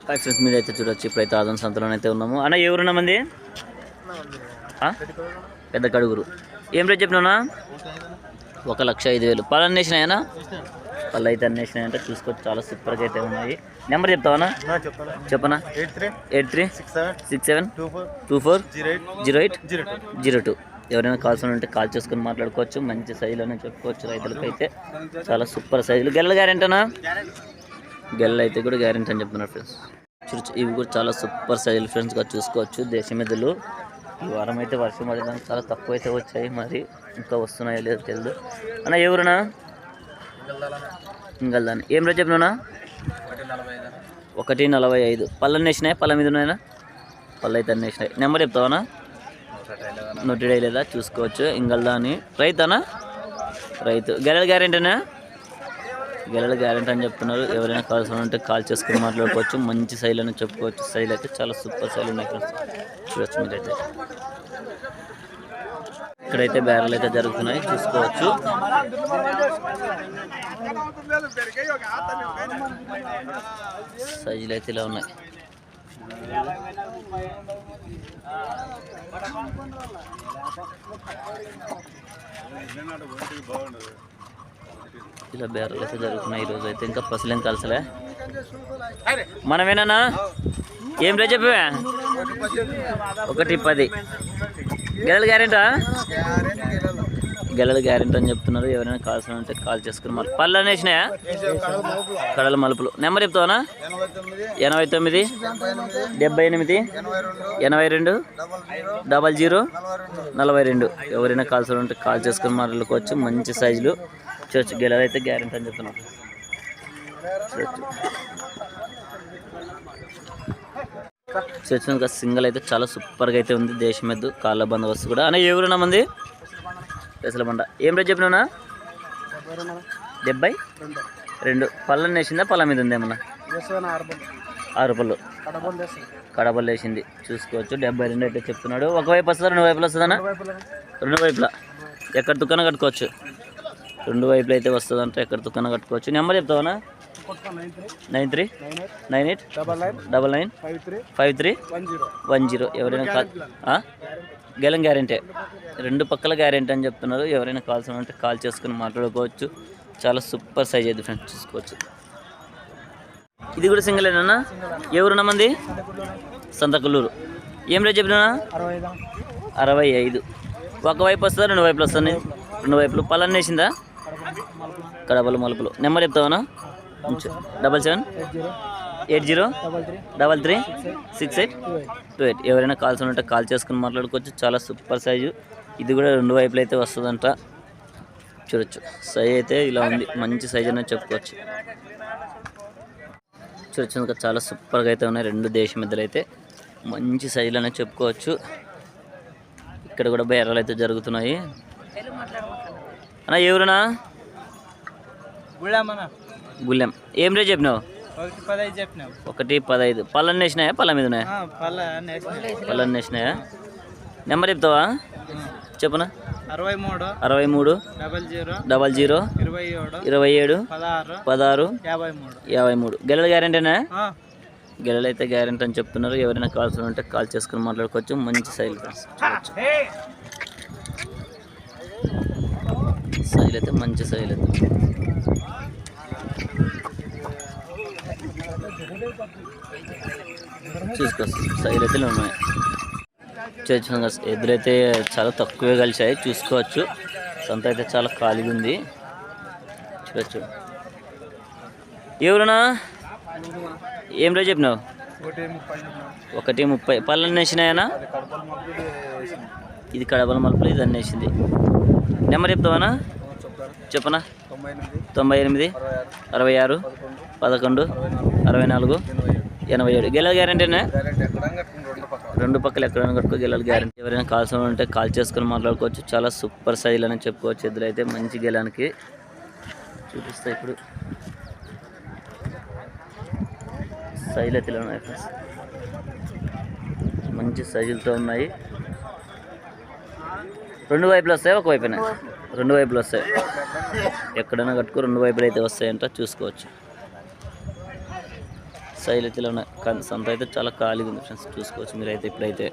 Friends మీద అయితే చూడొచ్చు. ఇప్పుడైతే ఆదం సంతలోనే అయితే ఉన్నాము. అన్న ఎవరున్నా మంది పెద్ద కడుగురు. ఏం రేట్ చెప్పినా? 1,05,000. పళ్ళు అన్నేసినాయనా? పళ్ళు అయితే అన్నేసినాయంటే చూసుకోవచ్చు. చాలా సూపర్గా అయితే ఉన్నాయి. నెంబర్ చెప్తావా? చెప్పనా? 8367240802. ఎవరైనా కాల్స్ ఉంటే కాల్ చేసుకుని మాట్లాడుకోవచ్చు. మంచి సైజులోనే చెప్పుకోవచ్చు. రైతులకైతే చాలా సూపర్ సైజులు. గెల్ల గ్యారెంటీనా? గెల్ల అయితే కూడా గ్యారెంటీ అని చెప్తున్నారు ఫ్రెండ్స్. ఇవి కూడా చాలా సూపర్ సైజులు ఫ్రెండ్స్గా చూసుకోవచ్చు. దేశమెద్దులు ఈ వారం అయితే వర్షం పడడానికి చాలా తక్కువ అయితే వచ్చాయి. మరి ఇంకా వస్తున్నాయో లేదో తెలియదు. అన్న ఎవరునా? ఇంగల్దాన్ని. ఏం రేట్ చెప్పినా? 1,45. పళ్ళు అన్నేసినాయి? పళ్ళ మీద ఉన్నాయా? పళ్ళు అయితే అన్నేసినాయి. నెంబర్ చెప్తావా? నోటెడ్ లేదా చూసుకోవచ్చు. ఇంగల్దాని. రైతానా? రైతు. గెలల గ్యారెంటీనా? గెలల గ్యారెంటీ అని చెప్తున్నారు. ఎవరైనా కావాల్సి ఉంటే కాల్ చేసుకుని మాట్లాడుకోవచ్చు. మంచి సైజు అని చెప్పుకోవచ్చు. సైజు అయితే చాలా సూపర్ సైజు ఉన్నాయి ఫ్రెండ్స్. చూడొచ్చు మీరైతే. ఇక్కడైతే బ్యారెల్ అయితే జరుగుతున్నాయి చూసుకోవచ్చు. సైజులు అయితే ఇలా ఉన్నాయి. ఇలా బేరాలు అయితే జరుగుతున్నాయి ఈరోజు అయితే. ఇంకా పసులేం కలసలే. మనమేనా? ఏం రేట్ చెప్పా? 1,10. గెలల గ్యారెంటా? గెలల గ్యారెంటీ అని చెప్తున్నారు. ఎవరైనా కావాల్సిన ఉంటే కాల్ చేసుకుని మరి. పళ్ళు అనేసినాయా? కడల మలుపులు. నెంబర్ చెప్తావా? 89 78 82 00 42. ఎవరైనా కావాల్సిన ఉంటే కాల్ చేసుకుని మాట్లాడుకోవచ్చు. మంచి సైజులు చూడొచ్చు. గెలలు అయితే గ్యారెంటీ అని చెప్తున్నారు. చూడొచ్చు. సింగల్ అయితే చాలా సూపర్గా అయితే ఉంది. దేశమెద్దు కాళ్ళ బందోబస్తు కూడా. అనే ఎవరున్నా మంది పెసల బండ. ఏం రేట్ చెప్పినా? 72. పళ్ళని వేసిందా? పళ్ళ మీద ఉంది ఏమన్నా? 6 పళ్ళు కడపలు వేసింది చూసుకోవచ్చు. 72 అయితే చెప్తున్నాడు. ఒకవైపు వస్తుందా? 2 వైపులు వస్తుందన్నా? 2 వైపులా. ఎక్కడ దుకాణం కట్టుకోవచ్చు. 2 వైపులు అయితే వస్తుందంటే ఎక్కడ దుకాణం కట్టుకోవచ్చు. నెంబర్ చెప్తావా? 93 98 99 53 10. ఎవరైనా కాల్ గెలం గ్యారెంటీ. 2 పక్కల గ్యారెంటీ అని చెప్తున్నారు. ఎవరైనా కాల్స్ ఉంటే కాల్ చేసుకుని మాట్లాడుకోవచ్చు. చాలా సూపర్ సైజ్ అయితే ఫ్రెండ్స్ చూసుకోవచ్చు. ఇది కూడా సింగిలేనా? ఎవరున్నా మంది? సంతకుల్లూరు. ఏం రేట్ చెప్పినా? 65. ఒకవైపు వస్తుందా? 2 వైపులు వస్తుంది? 2 వైపులు. పళ్ళని వేసిందా? కడపలు మలుపులు. నెంబర్ చెప్తావా? 77 80 33 6828. ఎవరైనా కాల్స్ ఉంటే కాల్ చేసుకుని మాట్లాడుకోవచ్చు. చాలా సూపర్ సైజు. ఇది కూడా 2 వైపులు అయితే వస్తుందంట. చూడొచ్చు. సైజ్ అయితే ఇలా ఉంది. మంచి సైజ్ అనేది చెప్పుకోవచ్చు. చూడొచ్చు. ఇంకా చాలా సూపర్గా అయితే ఉన్నాయి. 2 దేశమెద్దులు అయితే మంచి సైజులు అనేది చెప్పుకోవచ్చు. ఇక్కడ కూడా బేరాలు అయితే జరుగుతున్నాయి. అన్నా ఎవరునా? గుళ్ళెం. ఏం రేట్ చెప్పినావు? 1,15. పళ్ళని వేసినాయా? పళ్ళ మీద ఉన్నాయా? పళ్ళని వేసినాయా? నెంబర్ చెప్తావా? చెప్పునా? 63 00 27 16 53. గెలల గ్యారెంటీనా? గెలలు అయితే గ్యారెంటీ అని చెప్తున్నారు. ఎవరైనా కాల్స్ ఉంటే కాల్ చేసుకుని మాట్లాడుకోవచ్చు. మంచి సైజు సైజులు అయితే మంచి సైజులు అయితే చూసుకోవచ్చు. సైజులు అయితే ఉన్నాయి. చూసుకోండి. ఎదురైతే చాలా తక్కువే కలిసాయి చూసుకోవచ్చు. సంత అయితే చాలా ఖాళీగా ఉంది. చూడొచ్చు. ఎవరునా? ఏం రేట్ చెప్పినావు? 1,30. పళ్ళని వేసినాయనా? ఇది కడపల మలుపులు. ఇది అన్నేసింది. నెంబర్ చెప్తావా? చెప్పనా? 98 66 11 64 87. గెల గ్యారెంటీనా? 2 పక్కలు ఎక్కడైనా కట్టుకో. గెలాలి గ్యారెంటీ. ఎవరైనా కాల్స్ ఉంటే కాల్ చేసుకుని మాట్లాడుకోవచ్చు. చాలా సూపర్ సైజులు అని చెప్పుకోవచ్చు. ఎద్దులు అయితే మంచి గెలానికి చూపిస్తా. ఇప్పుడు సైజులు అయితే ఉన్నాయి ఫ్రెండ్స్. మంచి సైజులతో ఉన్నాయి. 2 వైపులు వస్తాయి? ఒక వైపునే? 2 వైపులు వస్తాయి. ఎక్కడైనా కట్టుకో. 2 వైపులు అయితే వస్తాయంట చూసుకోవచ్చు. శైలతిలో ఉన్న సంత అయితే చాలా ఖాళీగా ఉంది ఫ్రెండ్స్, చూసుకోవచ్చు మీరైతే ఇప్పుడైతే.